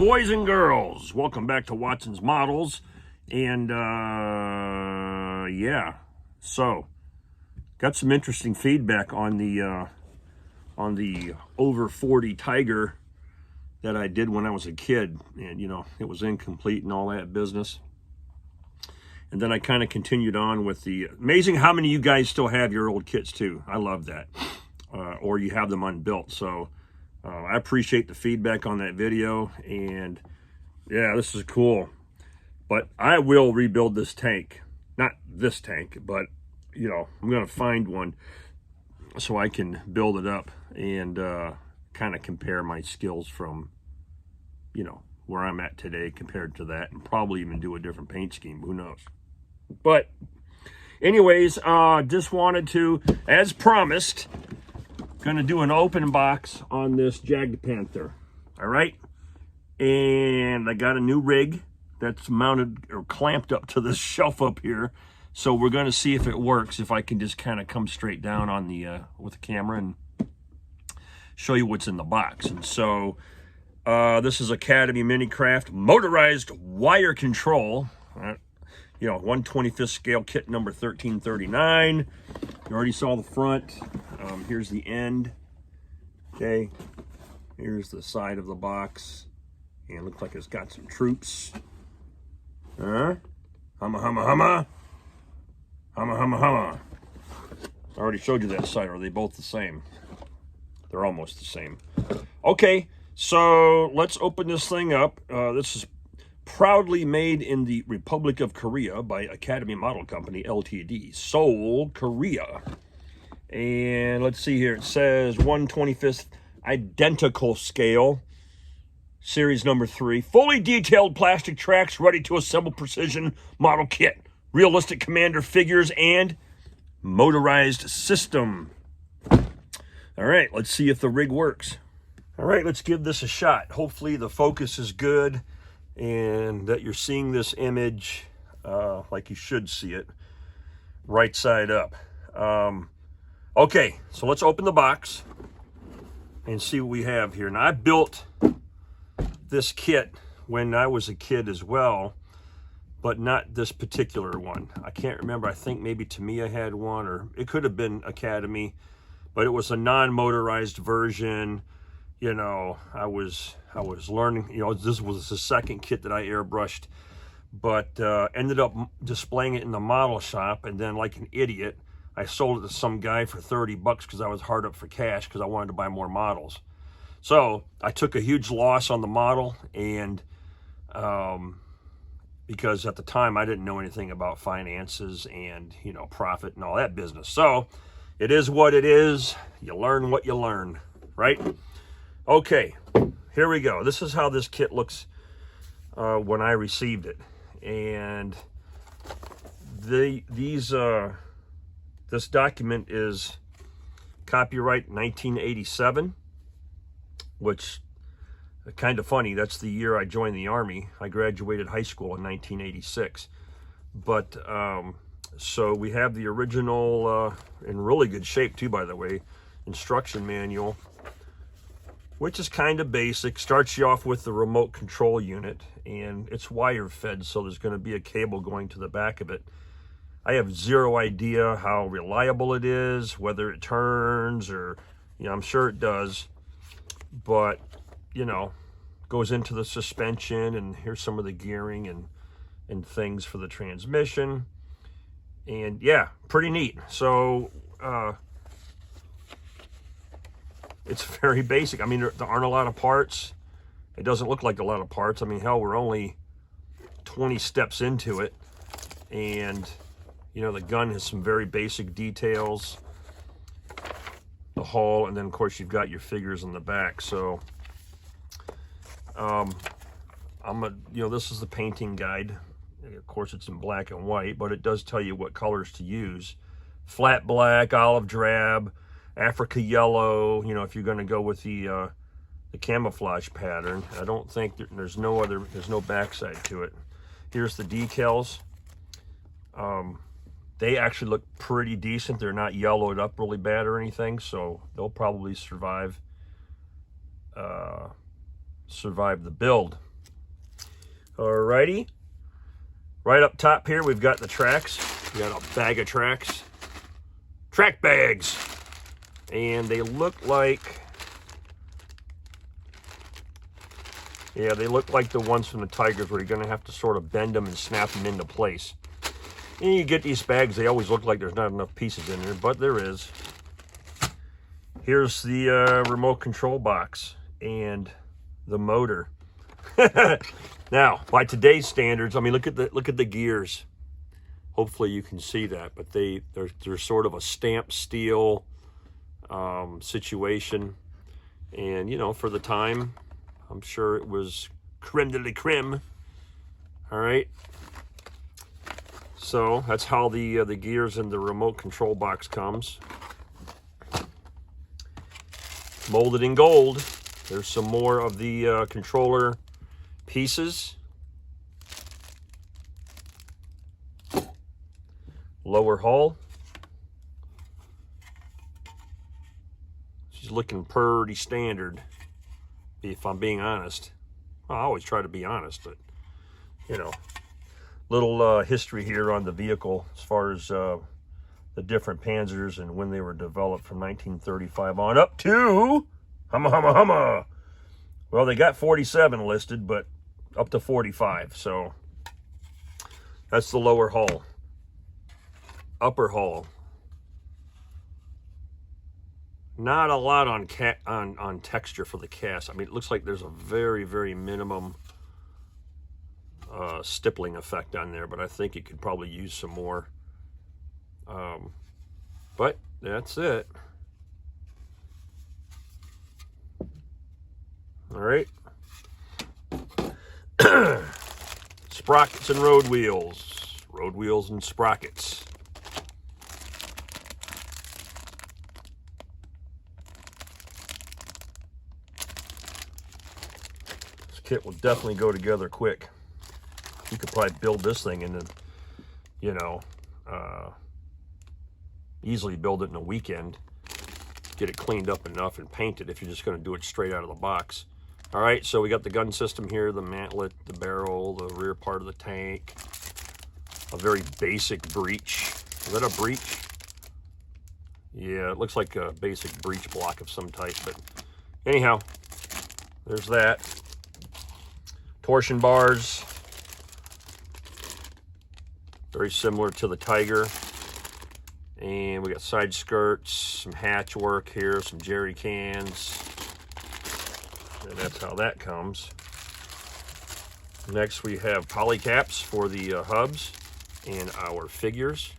boys and girls, welcome back to Watson's Models. And yeah, so got some interesting feedback on the over 40 Tiger that I did when I was a kid, and you know, it was incomplete and all that business. And then I kind of continued on with the amazing how many of you guys still have your old kits too. I love that. Or you have them unbuilt. So I appreciate the feedback on that video, and yeah, this is cool. But I will rebuild this tank. Not this tank, but you know, I'm gonna find one so I can build it up and kind of compare my skills from, you know, where I'm at today compared to that, and probably even do a different paint scheme, who knows. But anyways, just wanted to, as promised, gonna do an open box on this JAGDPANTHER. All right, and I got a new rig that's mounted or clamped up to this shelf up here, so we're gonna see if it works, if I can just kind of come straight down on the with the camera and show you what's in the box. And so this is Academy Minicraft motorized wire control, you know, 1/25th scale kit number 1339. You already saw the front. Here's the end. Okay, here's the side of the box, and it looks like it's got some troops. Humma, humma, humma. Humma, humma, humma. I already showed you that side. Are they both the same? They're almost the same. Okay, so let's open this thing up. This is proudly made in the Republic of Korea by Academy Model Company, Ltd. Seoul, Korea. And let's see here. It says 1/25th identical scale. Series number 3. Fully detailed plastic tracks ready to assemble precision model kit. Realistic commander figures and motorized system. All right, let's see if the rig works. All right, let's give this a shot. Hopefully the focus is good and that you're seeing this image like you should see it, right side up. Okay, so let's open the box and see what we have here. Now, I built this kit when I was a kid as well, but not this particular one. I can't remember. I think maybe Tamiya had one, or it could have been Academy, but it was a non-motorized version. You know, I was learning, you know, this was the second kit that I airbrushed, but ended up displaying it in the model shop, and then like an idiot, I sold it to some guy for 30 bucks because I was hard up for cash because I wanted to buy more models. So I took a huge loss on the model, and because at the time I didn't know anything about finances and, you know, profit and all that business. So it is what it is. You learn what you learn, right? Okay, here we go. This is how this kit looks when I received it. And this document is copyright 1987, which kind of funny. That's the year I joined the Army. I graduated high school in 1986. But so we have the original, in really good shape too, by the way, instruction manual, which is kind of basic. Starts you off with the remote control unit, and it's wire fed, so there's going to be a cable going to the back of it. I have zero idea how reliable it is, whether it turns, or, you know, I'm sure it does, but, you know, goes into the suspension, and here's some of the gearing and things for the transmission. And yeah, pretty neat. So it's very basic. I mean, there aren't a lot of parts. It doesn't look like a lot of parts. I mean, hell, we're only 20 steps into it, and you know, the gun has some very basic details, the hull, and then of course you've got your figures in the back. So you know, this is the painting guide. Of course it's in black and white, but it does tell you what colors to use. Flat black, olive drab, Africa yellow, you know, if you're going to go with the camouflage pattern. I don't think there's no backside to it. Here's the decals. They actually look pretty decent. They're not yellowed up really bad or anything, so they'll probably survive the build. Alrighty. Right up top here, we've got the tracks. We got a bag of tracks. Track bags. And they look like, yeah, they look like the ones from the Tigers where you're going to have to sort of bend them and snap them into place. And you get these bags, they always look like there's not enough pieces in there, but there is. Here's the remote control box and the motor. Now, by today's standards, I mean, look at the gears. Hopefully you can see that, but they're sort of a stamped steel situation. And, you know, for the time, I'm sure it was creme de la creme. All right. So that's how the gears and the remote control box comes. Molded in gold. There's some more of the controller pieces. Lower hull. She's looking pretty standard, if I'm being honest. Well, I always try to be honest, but, you know, little history here on the vehicle as far as the different Panzers and when they were developed from 1935 on up to humma. Well, they got 47 listed, but up to 45. So that's the lower hull. Upper hull. Not a lot on texture for the cast. I mean, it looks like there's a very, very minimum stippling effect on there, but I think it could probably use some more. But that's it. All right. Sprockets and road wheels and sprockets. This kit will definitely go together quick. You could probably build this thing in, you know, easily build it in a weekend. Get it cleaned up enough and painted if you're just going to do it straight out of the box. All right, so we got the gun system here, the mantlet, the barrel, the rear part of the tank, a very basic breech. Is that a breech? Yeah, it looks like a basic breech block of some type, but anyhow, there's that. Torsion bars, very similar to the Tiger. And we got side skirts, some hatch work here, some jerry cans. And that's how that comes. Next we have poly caps for the hubs and our figures.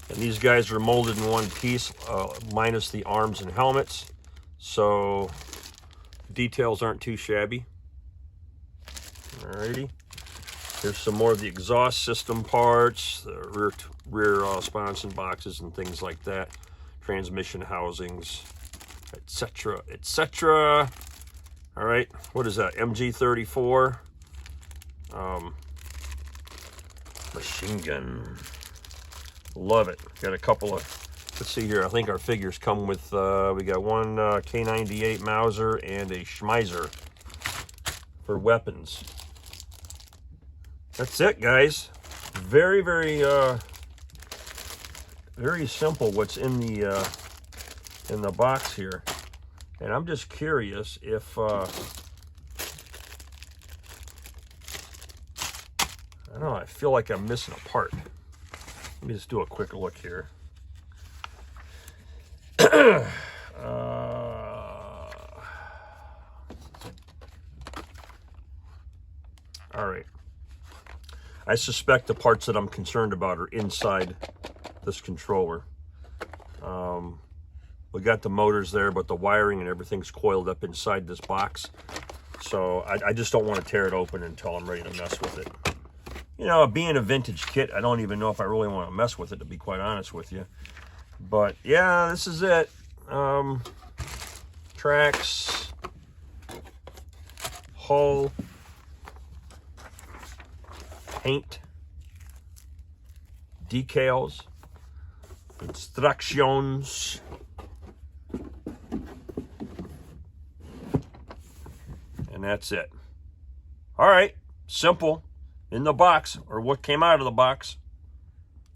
And these guys are molded in one piece, minus the arms and helmets. So details aren't too shabby. Alrighty. Here's some more of the exhaust system parts, the rear sponson boxes and things like that. Transmission housings, etc., etc. All right, what is that? MG34 machine gun. Love it. Got a couple of, let's see here. I think our figures come with, we got one K98 Mauser and a Schmeiser for weapons. That's it, guys. Very, very, very simple what's in the box here. And I'm just curious if I don't know, I feel like I'm missing a part. Let me just do a quick look here. All right. I suspect the parts that I'm concerned about are inside this controller. We got the motors there, but the wiring and everything's coiled up inside this box. So I just don't want to tear it open until I'm ready to mess with it. You know, being a vintage kit, I don't even know if I really want to mess with it, to be quite honest with you. But yeah, this is it. Tracks, hull, paint, decals, instructions, that's it. All right, simple, in the box, or what came out of the box.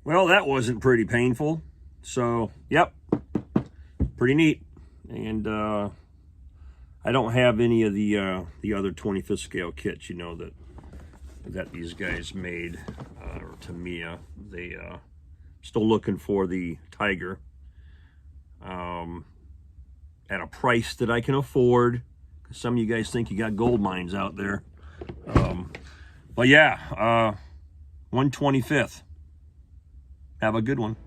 Well, that wasn't pretty painful. So, yep, pretty neat. And I don't have any of the other 25th scale kits, you know, that these guys made, or Tamiya. They still looking for the Tiger at a price that I can afford. Some of you guys think you got gold mines out there. But yeah, 1/25th. Have a good one.